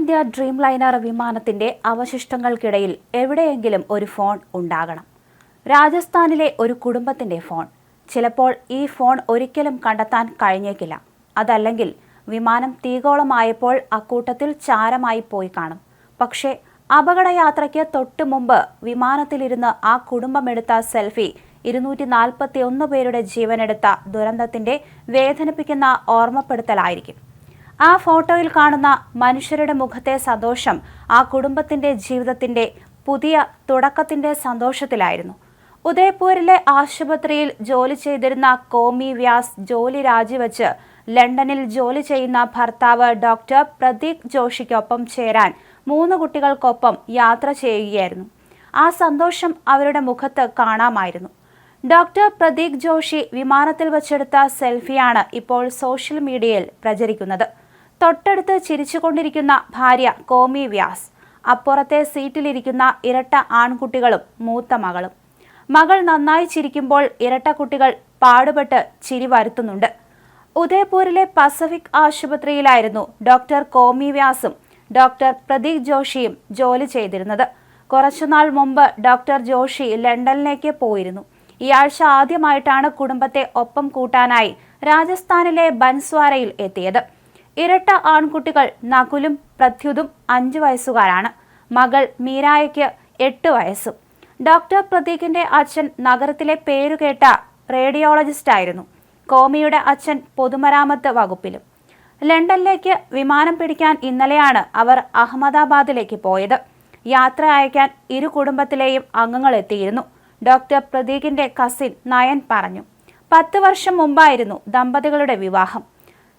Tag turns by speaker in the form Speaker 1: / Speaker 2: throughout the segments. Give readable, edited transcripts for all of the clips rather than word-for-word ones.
Speaker 1: India Dreamliner വിമാനത്തിന്റെ അവശിഷ്ടങ്ങൾക്കിടയിൽ എവിടെയെങ്കിലും ഒരു ഫോൺ ഉണ്ടാകണം. രാജസ്ഥാനിലെ ഒരു കുടുംബത്തിന്റെ ഫോൺ. ചിലപ്പോൾ ഈ ഫോൺ ഒരിക്കലും കണ്ടെത്താൻ കഴിഞ്ഞേക്കില്ല. അതല്ലെങ്കിൽ വിമാനം തീഗോളമായപ്പോൾ അക്കൂട്ടത്തിൽ ചാരമായി പോയി കാണും. പക്ഷേ അപകടയാത്രയ്ക്ക് തൊട്ടു മുമ്പ് വിമാനത്തിലിരുന്ന് ആ കുടുംബമെടുത്ത സെൽഫി 241 പേരുടെ ജീവനെടുത്ത ദുരന്തത്തിന്റെ വേദനിപ്പിക്കുന്ന ഓർമ്മപ്പെടുത്തലായിരിക്കും. ആ ഫോട്ടോയിൽ കാണുന്ന മനുഷ്യരുടെ മുഖത്തെ സന്തോഷം ആ കുടുംബത്തിന്റെ ജീവിതത്തിന്റെ പുതിയ തുടക്കത്തിന്റെ സന്തോഷത്തിലായിരുന്നു. ഉദയ്പൂരിലെ ആശുപത്രിയിൽ ജോലി ചെയ്തിരുന്ന കോമി വ്യാസ് ജോലി രാജിവെച്ച് ലണ്ടനിൽ ജോലി ചെയ്യുന്ന ഭർത്താവ് ഡോക്ടർ പ്രദീക് ജോഷിക്കൊപ്പം ചേരാൻ 3 കുട്ടികൾക്കൊപ്പം യാത്ര ചെയ്യുകയായിരുന്നു. ആ സന്തോഷം അവരുടെ മുഖത്ത് കാണാമായിരുന്നു. ഡോക്ടർ പ്രദീക് ജോഷി വിമാനത്തിൽ വച്ചെടുത്ത സെൽഫിയാണ് ഇപ്പോൾ സോഷ്യൽ മീഡിയയിൽ പ്രചരിക്കുന്നത്. തൊട്ടടുത്ത് ചിരിച്ചുകൊണ്ടിരിക്കുന്ന ഭാര്യ കോമി വ്യാസ്, അപ്പുറത്തെ സീറ്റിലിരിക്കുന്ന ഇരട്ട ആൺകുട്ടികളും മൂത്ത മകളും. മകൾ നന്നായി ചിരിക്കുമ്പോൾ ഇരട്ട കുട്ടികൾ പാടുപെട്ട് ചിരി വരുത്തുന്നുണ്ട്. ഉദയ്പൂരിലെ പസഫിക് ആശുപത്രിയിലായിരുന്നു ഡോക്ടർ കോമി വ്യാസും ഡോക്ടർ പ്രദീക് ജോഷിയും ജോലി ചെയ്തിരുന്നത്. കുറച്ചുനാൾ മുമ്പ് ഡോക്ടർ ജോഷി ലണ്ടനിലേക്ക് പോയിരുന്നു. ഈ ആഴ്ച ആദ്യമായിട്ടാണ് കുടുംബത്തെ ഒപ്പം കൂട്ടാനായി രാജസ്ഥാനിലെ ബൻസ്വാരയിൽ എത്തിയത്. ഇരട്ട ആൺകുട്ടികൾ നകുലും പ്രത്യുതും 5 വയസ്സുകാരാണ്. മകൾ മീരായയ്ക്ക് 8 വയസ്സും. ഡോക്ടർ പ്രദീകിന്റെ അച്ഛൻ നഗരത്തിലെ പേരുകേട്ട റേഡിയോളജിസ്റ്റായിരുന്നു. കോമിയുടെ അച്ഛൻ പൊതുമരാമത്ത് വകുപ്പിലും. ലണ്ടനിലേക്ക് വിമാനം പിടിക്കാൻ ഇന്നലെയാണ് അവർ അഹമ്മദാബാദിലേക്ക് പോയത്. യാത്ര അയക്കാൻ ഇരു കുടുംബത്തിലെയും അംഗങ്ങൾ എത്തിയിരുന്നു. ഡോക്ടർ പ്രദീകിന്റെ കസിൻ നയൻ പറഞ്ഞു, 10 വർഷം മുമ്പായിരുന്നു ദമ്പതികളുടെ വിവാഹം.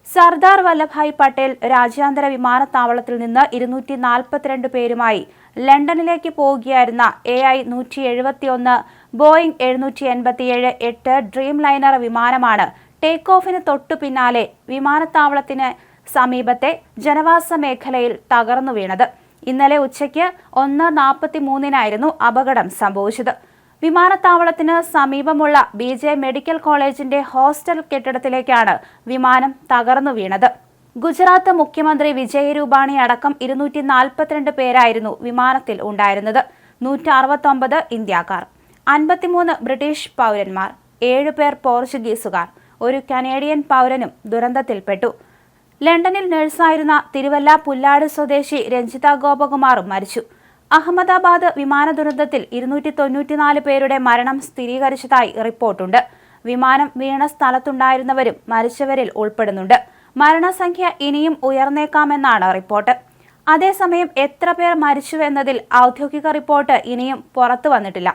Speaker 1: സർദാർ വല്ലഭായ് പട്ടേൽ രാജ്യാന്തര വിമാനത്താവളത്തിൽ നിന്ന് 242 പേരുമായി ലണ്ടനിലേക്ക് പോകുകയായിരുന്ന AI-171 ബോയിംഗ് 787-8 ഡ്രീം ലൈനർ വിമാനമാണ് ടേക്ക് ഓഫിന് തൊട്ടു പിന്നാലെ വിമാനത്താവളത്തിന് സമീപത്തെ ജനവാസ മേഖലയിൽ തകർന്നു വീണത്. ഇന്നലെ ഉച്ചയ്ക്ക് 1:43 അപകടം സംഭവിച്ചത്. വിമാനത്താവളത്തിന് സമീപമുള്ള BJ മെഡിക്കൽ കോളേജിന്റെ ഹോസ്റ്റൽ കെട്ടിടത്തിലേക്കാണ് വിമാനം തകർന്നു വീണത്. ഗുജറാത്ത് മുഖ്യമന്ത്രി വിജയ് രൂപാണി അടക്കം 242 പേരായിരുന്നു വിമാനത്തിൽ ഉണ്ടായിരുന്നത്. 169 ഇന്ത്യക്കാർ, 53 ബ്രിട്ടീഷ് പൗരന്മാർ, 7 പേർ പോർച്ചുഗീസുകാർ, ഒരു കനേഡിയൻ പൗരനും ദുരന്തത്തിൽപ്പെട്ടു. ലണ്ടനിൽ നഴ്സായിരുന്ന തിരുവല്ല പുല്ലാട് സ്വദേശി രഞ്ജിത ഗോപകുമാറും മരിച്ചു. അഹമ്മദാബാദ് വിമാന ദുരന്തത്തിൽ 294 പേരുടെ മരണം സ്ഥിരീകരിച്ചതായി റിപ്പോർട്ടുണ്ട്. വിമാനം വീണ സ്ഥലത്തുണ്ടായിരുന്നവരും മരിച്ചവരിൽ ഉൾപ്പെടുന്നുണ്ട്. മരണസംഖ്യ ഇനിയും ഉയർന്നേക്കാമെന്നാണ് റിപ്പോർട്ട്. അതേസമയം എത്ര പേർ മരിച്ചുവെന്നതിൽ ഔദ്യോഗിക റിപ്പോർട്ട് ഇനിയും പുറത്തു വന്നിട്ടില്ല.